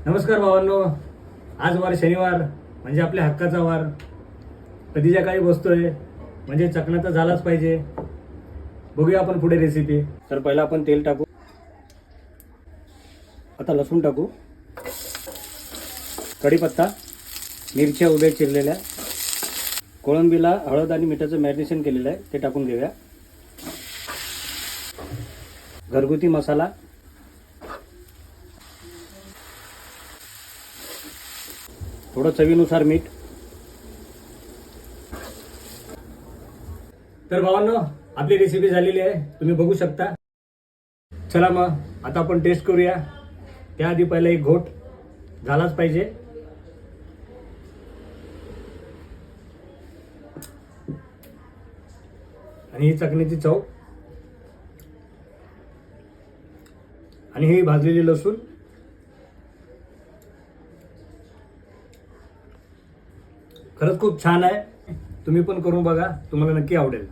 नमस्कार भावांनो, आज वार शनिवार म्हणजे आपल्या हक्काचा वार. कधीच्या काळी बसतोय म्हणजे चकना तर झालाच पाहिजे. बघूया आपण पुढे रेसिपी. तर पहिला आपण तेल टाकू. आता लसूण टाकू, कढीपत्ता, मिरच्या उभ्या चिरलेल्या, कोळंबीला हळद आणि मिठाचं मॅरिनेशन केलेलं आहे ते टाकून घेऊया. घरगुती मसाला, थोडं चवीनुसार मीठ. तर भावांनो, आपली रेसिपी झालेली आहे, तुम्ही बघू शकता. चला मग आता आपण टेस्ट करूया. त्याआधी पहिला एक घोट झालाच पाहिजे. आणि ही चटणीची चव आणि ही भाजलेली लसूण. खरंच खूप छान आहे. तुम्ही पण करून बघा, तुम्हाला नक्की आवडेल.